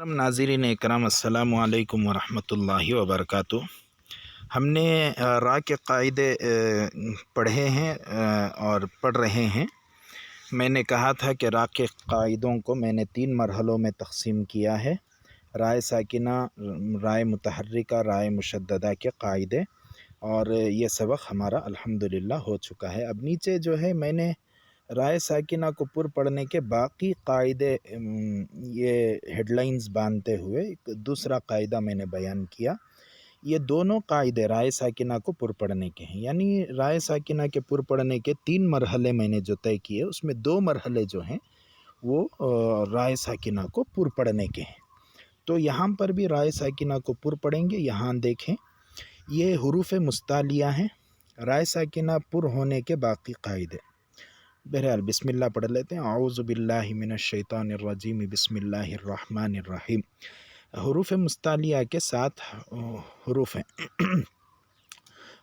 नाज़रीन इकराम अस्सलामु अलैकुम वरहमतुल्लाहि वबरकातुहू। हमने रा के क़ाइदे पढ़े हैं और पढ़ रहे हैं। मैंने कहा था कि रा के क़ाइदों को मैंने 3 मरहलों में तक़सीम किया है। राय साकिना, राय मुतहर्रिका, राय मुशद्ददा के क़ाइदे, और ये सबक हमारा अल्हम्दुलिल्लाह हो चुका है। अब नीचे जो है मैंने राय साकिना को पुर पढ़ने के बाकी क़ाइदे ये हेडलाइंस बांधते हुए एक दूसरा क़ाइदा मैंने बयान किया। ये दोनों क़ाइदे राय साकिना को पुर पढ़ने के हैं, यानी राय साकिना के पुर पढ़ने के 3 मरहले मैंने जो तय किए, उसमें 2 मरहले जो हैं वो राय साकिना को पुर पढ़ने के हैं। तो यहाँ पर भी राय साकिना को पुर पढ़ेंगे। यहाँ देखें, ये हुरूफ़ मुस्तालिया हैं, राय साकिना पुर होने के बाकी क़ाइदे। बहरहाल बिस्मिल्लाह पढ़ लेते हैं। औज़ु बिल्लाहि मिनश शैतानिर रजीम, बिस्मिल्लाहिर रहमानिर रहीम। हुरूफ़ मुस्तालिया के 7 हुरूफ़ हैं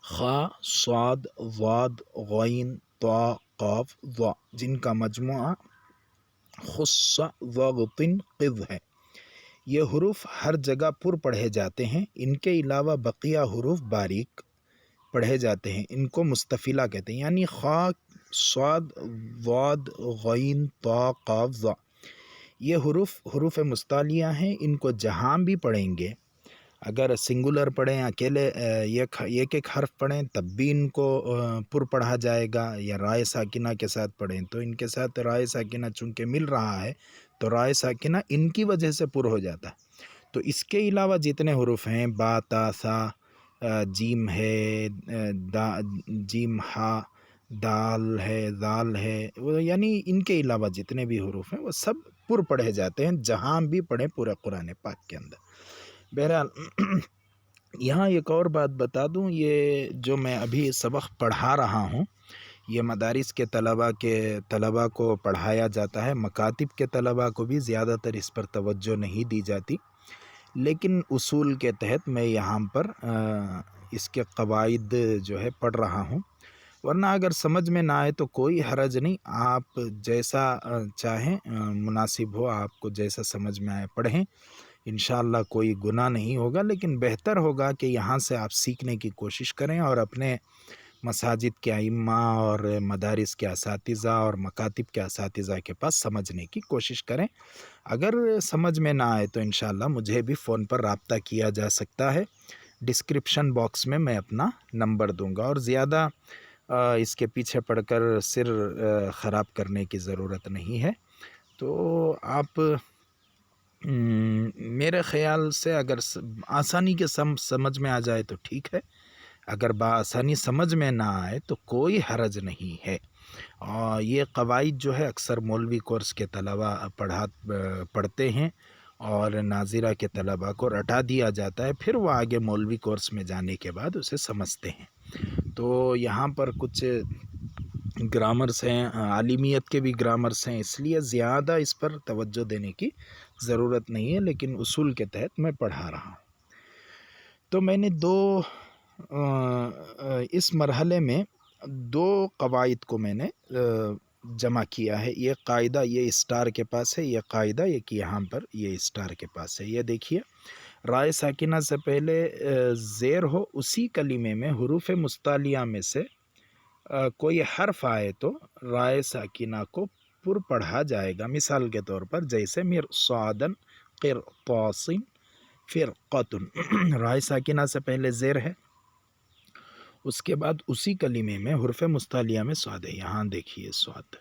खा, स्वाद, वाद, गैन, ता, क़ाफ, ज़ा, जिनका मजमुआ खुस्सा वग़तिन क़िज़ है। ये हुरूफ़ हर जगह पुर पढ़े जाते हैं। इनके अलावा बकिया हुरूफ़ बारीक पढ़े जाते हैं। इनको मुस्तफ़िला कहते हैं, यानी खा, स्वाद, वाद, गैन, ता, क़ाफ, ज़ा, ये हुरूफ़ मुस्तालिया हैं। इनको जहाँ भी पढ़ेंगे, अगर सिंगुलर पढ़ें, अकेले एक एक हर्फ पढ़ें, तब भी इनको पुर पढ़ा जाएगा, या राय साकिना के साथ पढ़ें तो इनके साथ राय साकिना चूँकि मिल रहा है तो राय साकिना इनकी वजह से पुर हो जाता है। तो इसके अलावा जितने हुरूफ़ हैं, बा, ता, सा, जीम है, जीम, हा, दाल है, दाल है, वो यानी इनके अलावा जितने भी हुरूफ़ हैं वो सब पुर पढ़े जाते हैं, जहाँ भी पढ़ें पूरे कुरान पाक के अंदर। बहरहाल यहाँ एक और बात बता दूँ, ये जो मैं अभी सबक पढ़ा रहा हूँ ये मदारिस के तलबा को पढ़ाया जाता है। मकातिब के तलबा को भी ज़्यादातर इस पर तवज्जो नहीं दी जाती, लेकिन उसूल के तहत मैं यहाँ पर इसके क़वाइद जो है पढ़ रहा हूँ। वरना अगर समझ में ना आए तो कोई हरज नहीं, आप जैसा चाहें मुनासिब हो, आपको जैसा समझ में आए पढ़ें, इंशाअल्लाह कोई गुनाह नहीं होगा। लेकिन बेहतर होगा कि यहाँ से आप सीखने की कोशिश करें और अपने मसाजिद के अइम्मा और मदारिस के असातिज़ा और मकातिब के असातिज़ा के पास समझने की कोशिश करें। अगर समझ में ना आए तो इंशाअल्लाह मुझे भी फ़ोन पर राब्ता किया जा सकता है। डिस्क्रिप्शन बॉक्स में मैं अपना नंबर दूंगा, और ज़्यादा इसके पीछे पड़कर सिर ख़राब करने की ज़रूरत नहीं है। तो आप मेरे ख़याल से अगर आसानी के समझ में आ जाए तो ठीक है, अगर बासानी समझ में ना आए तो कोई हरज नहीं है। और ये क़वाइद जो है अक्सर मौलवी कोर्स के तलबा पढ़ते हैं और नाज़िरा के तलबा को रटा दिया जाता है, फिर वो आगे मौलवी कोर्स में जाने के बाद उसे समझते हैं। तो यहाँ पर कुछ ग्रामर्स हैं, आलिमियत के भी ग्रामर्स हैं, इसलिए ज़्यादा इस पर तवज्जो देने की ज़रूरत नहीं है, लेकिन उसूल के तहत मैं पढ़ा रहा हूँ। तो मैंने इस मरहले में 2 क़वाइद को मैंने जमा किया है। ये क़ाइदा ये स्टार के पास है, ये क़ाइदा एक यहाँ पर ये स्टार के पास है। ये देखिए, राय साकिना से पहले ज़ेर हो उसी कलीमे में हुरूफ़ मुस्तालिया में से कोई हर्फ आए तो राय साकिना को पुर पढ़ा जाएगा। मिसाल के तौर पर जैसे मिरसादन, क़िरतासिन, फ़िरक़तुन, राय साकिना से पहले ज़ेर है, उसके बाद उसी कलीमे में हुरूफ़ मुस्तालिया में स्वाद है। यहाँ देखिए स्वाद,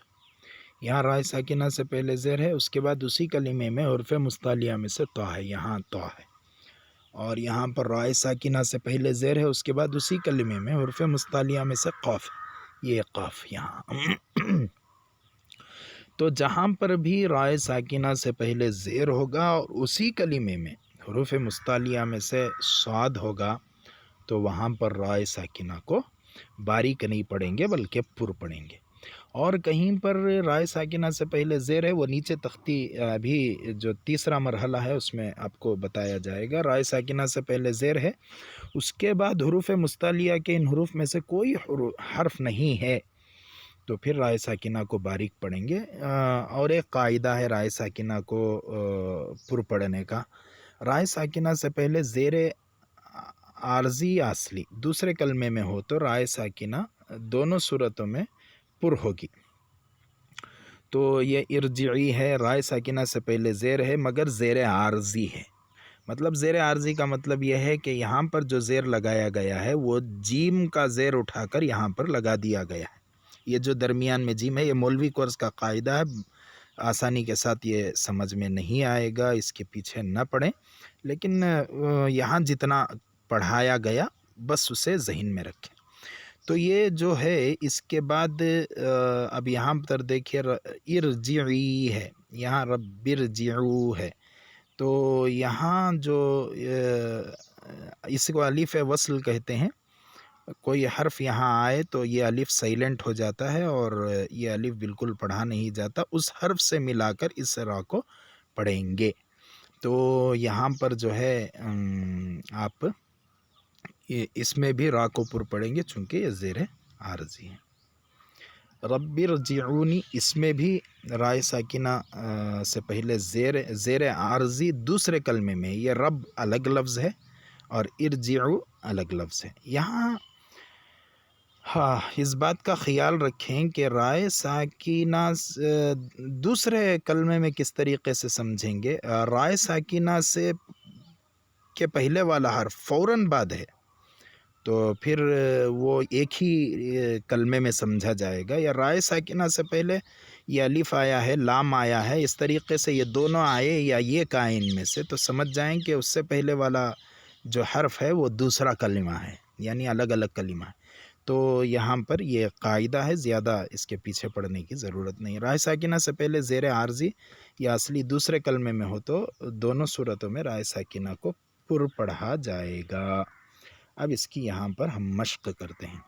यहाँ राय साकिना से पहले ज़ेर है, उसके बाद उसी कलीमे में हुरूफ़ मुस्तालिया में से ता है, यहाँ ता है। और यहाँ पर राय साकिना से पहले ज़ेर है, उसके बाद उसी कलीमे में हुरूफ़ मुस्तालिया में से क़ाफ़, ये क़ाफ़ यहाँ। तो जहाँ पर भी राय साकिना से पहले ज़ेर होगा और उसी कलीमे में हुरूफ़ मुस्तालिया में से स्वाद होगा, तो वहाँ पर राय साकिना को बारीक नहीं पढ़ेंगे बल्कि पुर पढ़ेंगे। और कहीं पर राय साकिना से पहले ज़ेर है, वो नीचे तख्ती अभी जो तीसरा मरहला है उसमें आपको बताया जाएगा। राय साकिना से पहले ज़ेर है, उसके बाद हुरूफ़ मुस्तालिया के इन हुरूफ़ में से कोई हर्फ नहीं है, تو پھر رائے ساکنہ کو باریک پڑھیں گے۔ اور ایک قاعدہ ہے رائے ساکنہ کو پر پڑھنے کا، رائے ساکنہ سے پہلے زیر عارضی یا اصلی دوسرے کلمے میں ہو تو رائے ساکنہ دونوں صورتوں میں پر ہوگی۔ تو یہ ارجعی ہے، رائے ساکنہ سے پہلے زیر ہے مگر زیر عارضی ہے۔ مطلب زیر عارضی کا مطلب یہ ہے کہ یہاں پر جو زیر لگایا گیا ہے وہ جیم کا زیر اٹھا کر یہاں پر لگا دیا گیا ہے۔ یہ جو درمیان میں جیم ہے یہ مولوی کورس کا قاعدہ ہے، آسانی کے ساتھ یہ سمجھ میں نہیں آئے گا، اس کے پیچھے نہ پڑھیں، لیکن یہاں جتنا پڑھایا گیا بس اسے ذہن میں رکھیں۔ تو یہ جو ہے اس کے بعد اب یہاں پر دیکھیے ارجعی ہے، یہاں رب ارجعو ہے، تو یہاں جو اس کو الف وصل کہتے ہیں، کوئی حرف یہاں آئے تو یہ الف سائلنٹ ہو جاتا ہے اور یہ الف بالکل پڑھا نہیں جاتا، اس حرف سے ملا کر اس را کو پڑھیں گے۔ تو یہاں پر جو ہے آپ اس میں بھی را کو پر پڑھیں گے چونکہ یہ زیر عارضی ہے۔ رب ارجعونی، اس میں بھی رائے ساکنہ سے پہلے زیر عارضی دوسرے کلمے میں، یہ رب الگ لفظ ہے اور ارجعو الگ لفظ ہے۔ یہاں اس بات کا خیال رکھیں کہ رائے ساکنہ دوسرے کلمے میں کس طریقے سے سمجھیں گے۔ رائے ساکنہ سے کے پہلے والا حرف فوراً بعد ہے تو پھر وہ ایک ہی کلمے میں سمجھا جائے گا، یا رائے ساکنہ سے پہلے یہ الف آیا ہے، لام آیا ہے، اس طریقے سے یہ دونوں آئے یا یہ کائن میں سے، تو سمجھ جائیں کہ اس سے پہلے والا جو حرف ہے وہ دوسرا کلمہ ہے، یعنی الگ الگ کلمہ ہے۔ تو یہاں پر یہ قاعدہ ہے، زیادہ اس کے پیچھے پڑنے کی ضرورت نہیں۔ رائے ساکنہ سے پہلے زیر عارضی یا اصلی دوسرے کلمے میں ہو تو دونوں صورتوں میں رائے ساکنہ کو پر پڑھا جائے گا۔ اب اس کی یہاں پر ہم مشق کرتے ہیں۔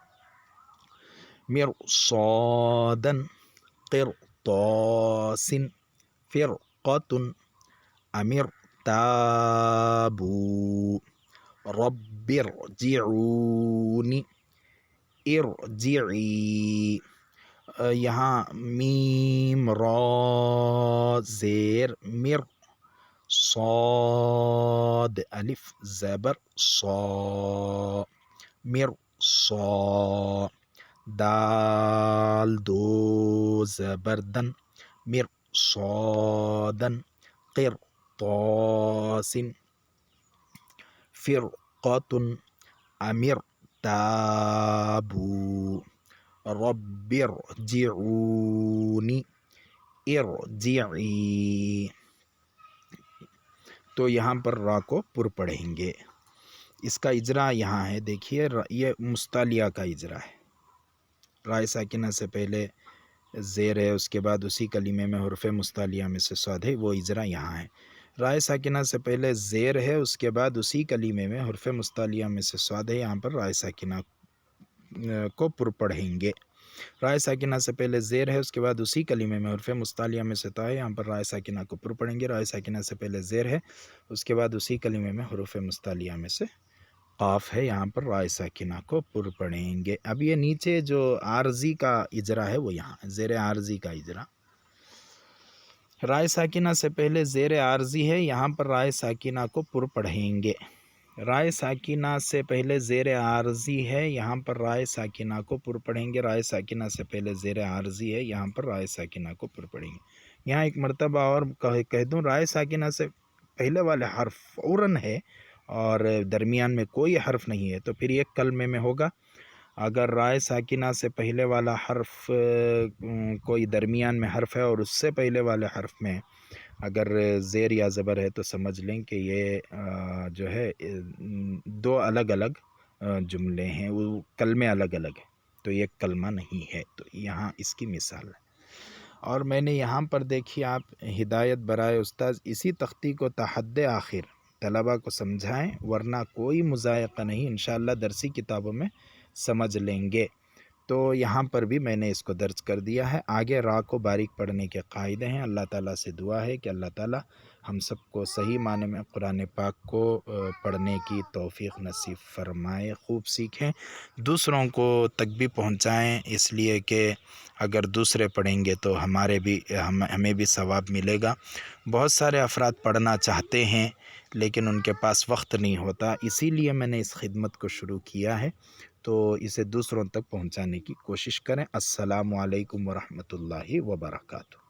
مرصادن قرطاس فرقۃ امر تابو رب ارجعونی ارجعی، یہاں میم را زیر مر، صاد الف زبر صا، مر صا، دال دو زبردن مر صادن قرطاس فرقۃ امر تابو رب ارجعونی ارجعی، تو یہاں پر را کو پر پڑھیں گے۔ اس کا اجرا یہاں ہے، دیکھیے یہ مستعلیہ کا اجرا ہے، رائے ساکنہ سے پہلے زیر ہے، اس کے بعد اسی کلمے میں حرف مستعلیہ میں سے صاد ہے، وہ اجرا یہاں ہے۔ رائے ساکنہ سے پہلے زیر ہے، اس کے بعد اسی کلمے میں حرف مستعلیہ میں سے صاد ہے، یہاں پر رائے ساکنہ کو پر پڑھیں گے۔ رائے ساکنہ سے پہلے زیر ہے، اس کے بعد اسی کلمے میں حرف مستعلیہ میں سے تا ہے، یہاں پر رائے ساکنہ کو پر پڑھیں گے۔ رائے ساکنہ سے پہلے زیر ہے، اس کے بعد اسی کلمے میں حروف مستعلیہ میں سے قاف ہے، یہاں پر رائے ساکنہ کو پر پڑھیں گے۔ اب یہ نیچے جو عارضی کا اجرا ہے وہ یہاں زیر عارضی کا اجرا، رائے ساکنہ سے پہلے زیر عارضی ہے، یہاں پر رائے ساکنہ کو پر پڑھیں گے۔ رائے ساکنہ سے پہلے زیر عارضی ہے، یہاں پر رائے ساکنہ کو پر پڑھیں گے۔ رائے ساکنہ سے پہلے زیر عارضی ہے، یہاں پر رائے ساکنہ کو پر پڑھیں گے۔ یہاں ایک مرتبہ اور کہہ دوں، رائے ساکنہ سے پہلے والے حرف فوراً ہے اور درمیان میں کوئی حرف نہیں ہے تو پھر ایک کلمے میں ہوگا۔ اگر رائے ساکنہ سے پہلے والا حرف کوئی درمیان میں حرف ہے اور اس سے پہلے والے حرف میں اگر زیر یا زبر ہے تو سمجھ لیں کہ یہ جو ہے دو الگ الگ جملے ہیں، وہ کلمے الگ الگ ہیں، تو یہ کلمہ نہیں ہے۔ تو یہاں اس کی مثال ہے۔ اور میں نے یہاں پر دیکھی، آپ ہدایت برائے استاذ اسی تختی کو تحد آخر طلبہ کو سمجھائیں، ورنہ کوئی مضائقہ نہیں، انشاءاللہ درسی کتابوں میں سمجھ لیں گے۔ تو یہاں پر بھی میں نے اس کو درج کر دیا ہے۔ آگے را کو باریک پڑھنے کے قاعدے ہیں۔ اللہ تعالیٰ سے دعا ہے کہ اللہ تعالیٰ ہم سب کو صحیح معنی میں قرآن پاک کو پڑھنے کی توفیق نصیب فرمائے، خوب سیکھیں، دوسروں کو تک بھی پہنچائیں، اس لیے کہ اگر دوسرے پڑھیں گے تو ہمیں بھی ثواب ملے گا۔ بہت سارے افراد پڑھنا چاہتے ہیں لیکن ان کے پاس وقت نہیں ہوتا، اسی لیے میں نے اس خدمت کو شروع کیا ہے، تو اسے دوسروں تک پہنچانے کی کوشش کریں۔ السلام علیکم ورحمۃ اللہ وبرکاتہ۔